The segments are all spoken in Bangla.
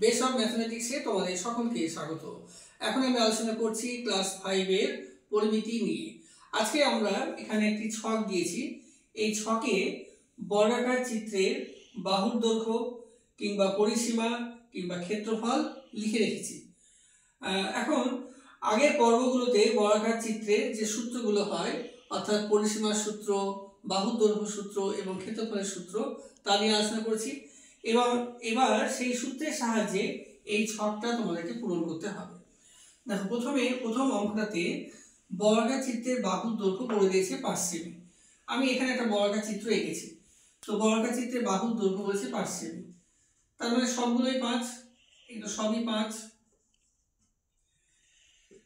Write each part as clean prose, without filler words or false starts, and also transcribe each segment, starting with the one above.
বেস অফ ম্যাথমেটিক্সে তোমাদের সকলকে স্বাগত। এখন আমি আলোচনা করছি ক্লাস 5 এর পরিমিতি নিয়ে। আজকে আমরা এখানে একটি ছক দিয়েছি। এই ছকে বর্গাকার চিত্রের বাহুর দৈর্ঘ্য কিংবা পরিসীমা কিংবা ক্ষেত্রফল লিখে রেখেছি। এখন আগের পর্বগুলোতে বর্গাকার চিত্রের যে সূত্রগুলো হয়, অর্থাৎ পরিসীমার সূত্র, বাহুর দৈর্ঘ্য সূত্র এবং ক্ষেত্রফলের সূত্র, তা নিয়ে আলোচনা করেছি। এবং এবার সেই সূত্রের সাহায্যে এই ছকটা তোমাদেরকে পূরণ করতে হবে। দেখো, প্রথম অঙ্কটাতে বর্গাকার চিত্রের বাহুর দৈর্ঘ্য বলে দিয়েছে 5 সেমি। আমি এখানে একটা বর্গাকার চিত্র এঁকেছি। তো বর্গাকার চিত্রের বাহুর দৈর্ঘ্য বলেছে 5 সেমি, তার মানে সবগুলোই 5, এগুলো সবই 5।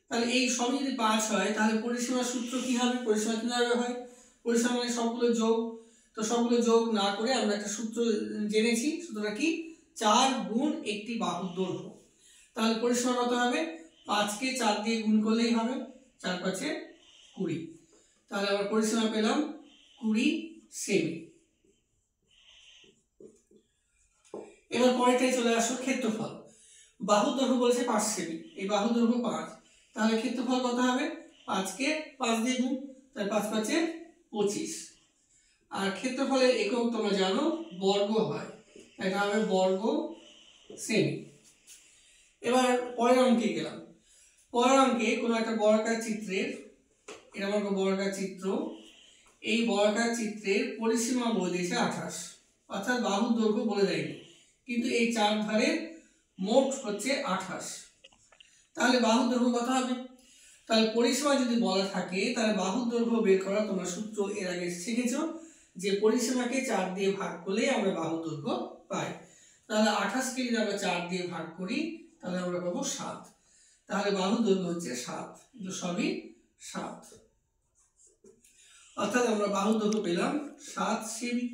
তাহলে এই সবই যদি 5 হয়, তাহলে পরিসীমার সূত্র কি হবে? পরিসীমা কিভাবে হয়? পরিসীমা মানে সবগুলো যোগ। তো সবগুলো যোগ না করে আমরা একটা সূত্র জেনেছি। সূত্রটা কি? 4 গুণ একটি বাহুর দৈর্ঘ্য। তাহলে পরিসীমা কত হবে? 5কে 4 দিয়ে গুণ করলেই হবে, 4 5 20। তাহলে আমরা পরিসীমা পেলাম 20 সেমি। এবার পরেরটাই চলে আসো, ক্ষেত্রফল। বাহুর দৈর্ঘ্য বলেছে 5 সেমি, এই বাহুর দৈর্ঘ্য 5, তাহলে ক্ষেত্রফল কত হবে? 5কে 5 দিয়ে গুণ, তাহলে 5 5 25। আর ক্ষেত্রফলের একক তোমরা জানো, বর্গ হয়, এটা হবে বর্গ সেমি। এবার পরের অঙ্কে গেলাম। পরের অঙ্কে কোনো একটা বর্গাকার চিত্রের, এটা বলবো বর্গাকার চিত্র, এই বর্গাকার চিত্রের পরিসীমা বলে দিয়েছে 28, অর্থাৎ বাহুর দৈর্ঘ্য বলে দেয়নি, কিন্তু এই চার ধারে মোট হচ্ছে 28। তাহলে বাহুর দৈর্ঘ্য কত হবে? তাহলে পরিসীমা যদি বলা থাকে, তাহলে বাহুর দৈর্ঘ্য বের করা তোমরা সূত্র এর আগে শিখেছো, যে পরিসীমাকে 4 দিয়ে ভাগ করলে আমরা বাহুর দৈর্ঘ্য পাই। তাহলে 28কে যদি আমরা 4 দিয়ে ভাগ করি, তাহলে আমরা পাবো 7। তাহলে বাহুর দৈর্ঘ্য হচ্ছে 7, কিন্তু সবই 7, অর্থাৎ আমরা বাহুর দৈর্ঘ্য পেলাম 7 সেমি।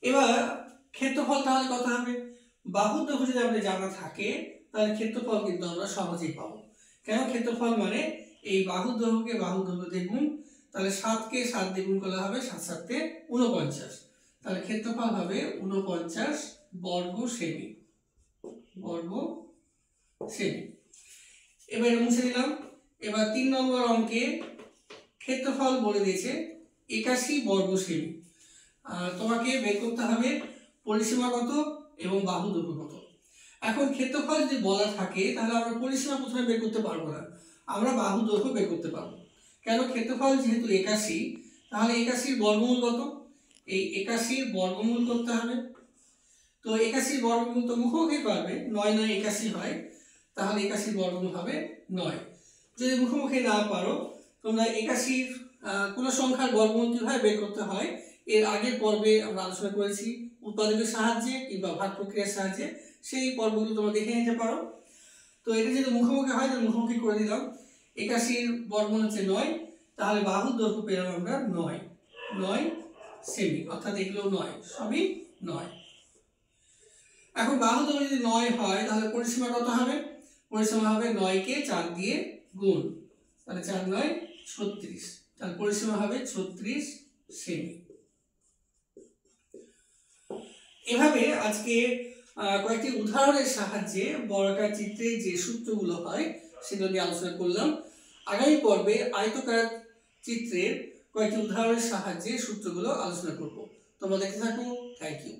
এবার ক্ষেত্রফল তাহলে কত হবে? বাহুর দৈর্ঘ্য যদি আমাদের জানা থাকে, তাহলে ক্ষেত্রফল কিন্তু আমরা সহজেই পাবো। কেন? ক্ষেত্রফল মানে এই বাহুর দৈর্ঘ্যকে বাহুর দৈর্ঘ্য দিয়ে গুণ, তাহলে 7কে 7 দিয়ে গুণ করলে হবে 7 7 49। তাহলে ক্ষেত্রফল হবে 49 বর্গ সেমি, বর্গ সেমি। এবার মুছে দিলাম। এবার 3 নম্বর অঙ্কে ক্ষেত্রফল বলে দিয়েছে 81 বর্গ সেমি। তোমাকে বের করতে হবে পরিসীমা কত এবং বাহু দৈর্ঘ্য কত। এখন ক্ষেত্রফল যদি বলা থাকে, তাহলে আমরা পরিসীমা প্রথমে বের করতে পারবো না, আমরা বাহু দৈর্ঘ্য বের করতে পারবো। কেন? ক্ষেত্রফল যেহেতু 81, তাহলে 81 বর্গমূল কত? এই 81 বর্গমূল করতে হবে। তো 81 বর্গমূল তো মুখোমুখি পারবে, 9 9 81 হয়, তাহলে 81 বর্গমূল হবে 9। যদি মুখোমুখি না পারো, তোমরা 81 কোন সংখ্যার বর্গমূল কিভাবে বের করতে হয় এর আগের পর্বে আমরা আলোচনা করেছি, উৎপাদকের সাহায্যে কিংবা ভাগ প্রক্রিয়ার সাহায্যে, সেই পর্বগুলো তোমরা দেখে নিতে পারো। তো এটা যদি মুখোমুখি হয়, তাহলে মুখোমুখি করে দিলাম। 81 বর্গমূল হচ্ছে 9, তাহলে বাহুর দৈর্ঘ্য পেলাম আমরা 9 সেমি, অর্থাৎ এগুলো 9, সবই 9। এখন বাহুর দৈর্ঘ্য যদি 9 হয়, তাহলে পরিসীমা কত হবে? পরিসীমা হবে 9কে 4 দিয়ে গুণ, তাহলে 4 9 36, তাহলে পরিসীমা হবে 36 সেমি। এভাবে আজকে কয়েকটি উদাহরণের সাহায্যে বর্গাকার চিত্রে যে সূত্রগুলো হয় সেগুলো নিয়ে আলোচনা করলাম। আগামী পর্বে আয়তকার চিত্রের কয়েকটি উদাহরণের সাহায্যে সূত্রগুলো আলোচনা করব। তোমরা দেখতে থাকো। Thank you.